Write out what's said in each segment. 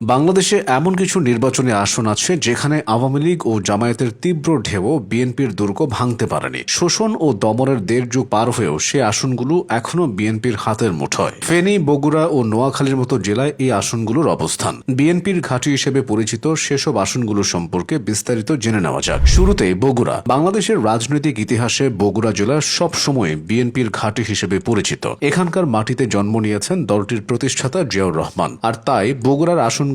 বাংলাদেশে এমন কিছু নির্বাচনী আসন আছে যেখানে আওয়ামী লীগ ও জামায়াতের তীব্র ঢেউ বিএনপির দুর্গ ভাঙতে পারেনি। শোষণ ও দমনের ১.৫ যুগ পার হয়েও সে আসনগুলো এখনও বিএনপির হাতের মুঠোয়। ফেনী, বগুড়া ও নোয়াখালীর মতো জেলায় এই আসনগুলোর অবস্থান। বিএনপির ঘাঁটি হিসেবে পরিচিত সেসব আসনগুলো সম্পর্কে বিস্তারিত জেনে নেওয়া যাক। শুরুতেই বগুড়া। বাংলাদেশের রাজনৈতিক ইতিহাসে বগুড়া জেলা সবসময় বিএনপির ঘাঁটি হিসেবে পরিচিত। এখানকার মাটিতে জন্ম নিয়েছেন দলটির প্রতিষ্ঠাতা জিয়াউর রহমান, আর তাই বগুড়ার আসনগুলোতে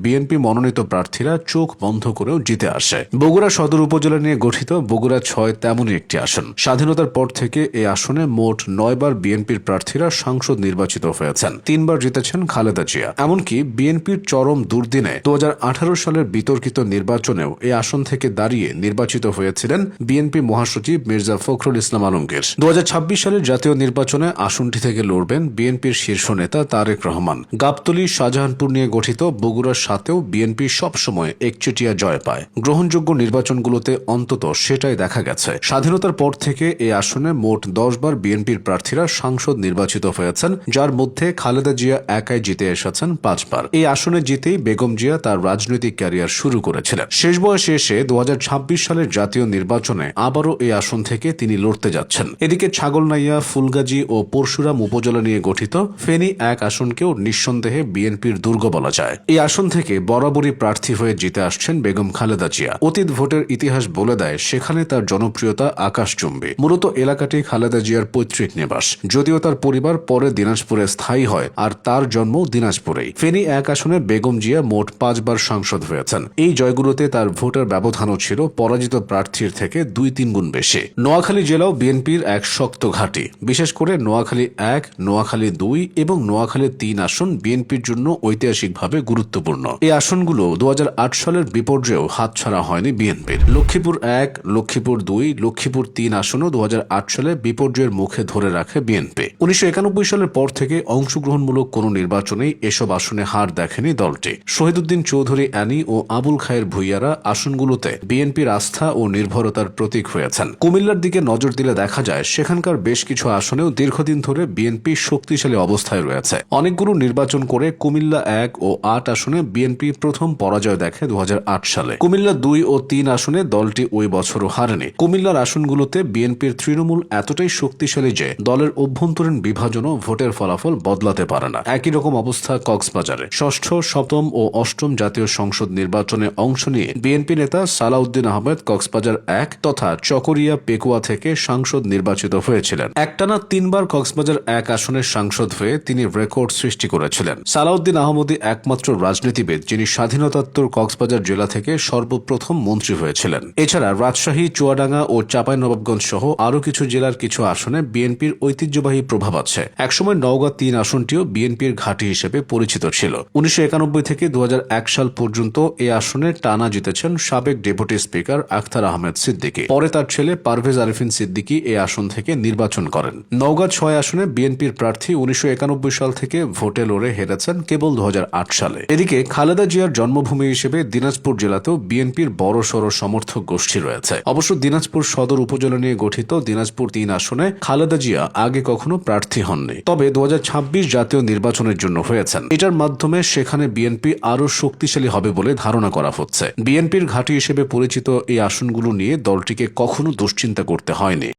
বিএনপি মনোনীত প্রার্থীরা চোখ বন্ধ করেও জিতে আসে। বগুড়া সদর উপজেলা নিয়ে গঠিত বগুড়া ৬ তেমনই একটি আসন। স্বাধীনতার পর থেকে এই আসনে মোট ৯ বার বিএনপির প্রার্থীরা সাংসদ নির্বাচিত হয়েছেন। ৩ বার জিতেছেন খালেদা জিয়া। এমনকি বিএনপির চরম দুর্দিনে ২০১৮ সালের বিতর্কিত নির্বাচনেও এই আসন থেকে দাঁড়িয়ে নির্বাচিত হয়েছিলেন বিএনপি মহাসচিব মির্জা ফখরুল ইসলাম আলমগীর। ২০২৬ সালের জাতীয় নির্বাচনে আসনটি থেকে লড়বেন বিএনপির শীর্ষ নেতা তারেক রহমান। গাবতলী, শাহজাহানপুর নিয়ে গঠিত বগুড়ার সাথেও বিএনপি সবসময় একচেটিয়া জয় পায়। গ্রহণযোগ্য নির্বাচনগুলোতে অন্তত সেটাই দেখা গেছে। স্বাধীনতার পর থেকে এই আসনে মোট ১০ বার বিএনপির প্রার্থীরা সাংসদ নির্বাচিত হয়েছেন, যার মধ্যে খালেদা জিয়া একাই জিতে এসেছেন ৫ বার। এই আসনে জিতেই বেগম জিয়া তার রাজনৈতিক ক্যারিয়ার শুরু করেছিলেন। শেষ বয়সে এসে ২০২৬ সালের জাতীয় নির্বাচনে আবারও এই আসন থেকে তিনি লড়তে যাচ্ছেন। এদিকে ছাগলনাইয়া, ফুলগাজী ও পরশুরাম উপজেলা নিয়ে গঠিত ফেনী ১ আসনকেও নিঃসন্দেহে বিএনপির দুর্গ বলা যায়। এই আসন থেকে বরাবরই প্রার্থী হয়ে জিতে আসছেন বেগম খালেদা জিয়া। অতীত ভোটের ইতিহাস বলে দেয় সেখানে তার জনপ্রিয়তা আকাশচুম্বী। মূলত এলাকাটি খালেদা জিয়ার পৈতৃক নিবাস, যদিও তার পরিবার পরে দিনাজপুরে স্থায়ী হয়, আর তার জন্ম দিনাজপুরেই। ফেনী ১ আসনে বেগম জিয়া মোট ৫ বার সাংসদ হয়েছেন। এই জয়গুলোতে তার ভোটের ব্যবধানও ছিল পরাজিত প্রার্থীর থেকে ২-৩ গুণ বেশি। নোয়াখালী জেলাও বিএনপির এক শক্ত ঘাঁটি। বিশেষ করে নোয়াখালী ১, নোয়াখালী ২ এবং নোয়াখালী ৩ আসন বিএনপির জন্য ঐতিহাসিকভাবে গুরুত্বপূর্ণ। এই আসনগুলো ২০০৮ সালের বিপর্যয়েও হাতছাড়া হয়নি বিএনপির। লক্ষ্মীপুর ১, লক্ষ্মীপুর ২, লক্ষ্মীপুর ৩ আসনও ২০০৮ সালে বিপর্যয়ের মুখে ধরে রাখে বিএনপি। ১৯৯১ সালের পর থেকে অংশগ্রহণমূলক কোনো নির্বাচনেই এসব আসনে হার দেখেনি দলটি। শহীদুদ্দিন চৌধুরী অ্যানি ও আবুল খায়ের ভূঁইয়ারা আসনগুলোতে বিএনপির আস্থা ও নির্ভরতার প্রতীক হয়েছেন। কুমিল্লার দিকে নজর দিলে দেখা যায় সেখানকার বেশ কিছু আসনেও দীর্ঘদিন ধরে বিএনপি শক্তিশালী অবস্থায় রয়েছে। অনেকগুলো নির্বাচন করে কুমিল্লা ১ ও ৮ আসনে বিএনপি প্রথম পরাজয় দেখে ২০০৮ সালে। কুমিল্লা ২ ও ৩ আসনে দলটি ওই বছরও হারেনি। কুমিল্লার আসনগুলোতে বিএনপির তৃণমূল এতটাই শক্তিশালী যে দলের অভ্যন্তরীণ বিভাজনও ভোটের ফলাফল বদলাতে পারে না। একই রকম অবস্থা কক্সবাজারে। ষষ্ঠ, সপ্তম ও অষ্টম জাতীয় সংসদ নির্বাচনে অংশ নিয়ে বিএনপি নেতা সালাউদ্দিন আহমেদ কক্সবাজার ১ তথা চকরিয়া, পেকুয়া থেকে সাংসদ নির্বাচিত হয়েছিলেন। একটানা ৩ বার কক্সবাজার ১ আসনের সাংসদ হয়ে তিনি রেকর্ড সৃষ্টি করেছিলেন। সালাউদ্দিন আহমদই একমাত্র রাজনীতিবিদ যিনি স্বাধীনতাত্তর কক্সবাজার জেলা থেকে সর্বপ্রথম মন্ত্রী হয়েছিলেন। এছাড়া রাজশাহী, চুয়াডাঙ্গা ও চাঁপাইনবাবগঞ্জ সহ আরও কিছু জেলার কিছু আসনে বিএনপির ঐতিহ্যবাহী প্রভাব আছে। একসময় নওগাঁ ৩ আসনটিও বিএনপির ঘাঁটি হিসেবে পরিচিত ছিল। ১৯৯১ থেকে ২০০১ সাল পর্যন্ত এই আসনে টানা জিতেছেন সাবেক ডেপুটি স্পিকার আখতার আহমেদ সিদ্দিকী। পরে তার ছেলে পারভেজ আরিফিন সিদ্দিকী এই আসন থেকে নির্বাচন করেন। নওগাঁ ৬ আসনে বিএনপির প্রার্থী ১৯৯১ সাল থেকে ভোটে লড়ে হেরেছেন কেবল ২০০৮ সালে। এদিকে খালেদা জিয়ার জন্মভূমি হিসেবে দিনাজপুর জেলাতেও বিএনপির বড়সড় সমর্থক গোষ্ঠী রয়েছে। অবশ্য দিনাজপুর সদর উপজেলা নিয়ে গঠিত দিনাজপুর ৩ আসনে খালেদা জিয়া আগে কখনো প্রার্থী হননি, তবে ২০২৬ জাতীয় নির্বাচনের জন্য হয়েছেন। এটার মাধ্যমে সেখানে বিএনপি আরও শক্তিশালী হবে বলে ধারণা করা হচ্ছে। বিএনপির ঘাঁটি হিসেবে পরিচিত এই আসনগুলো নিয়ে দলটিকে কখনো দুশ্চিন্তা করতে হয়নি।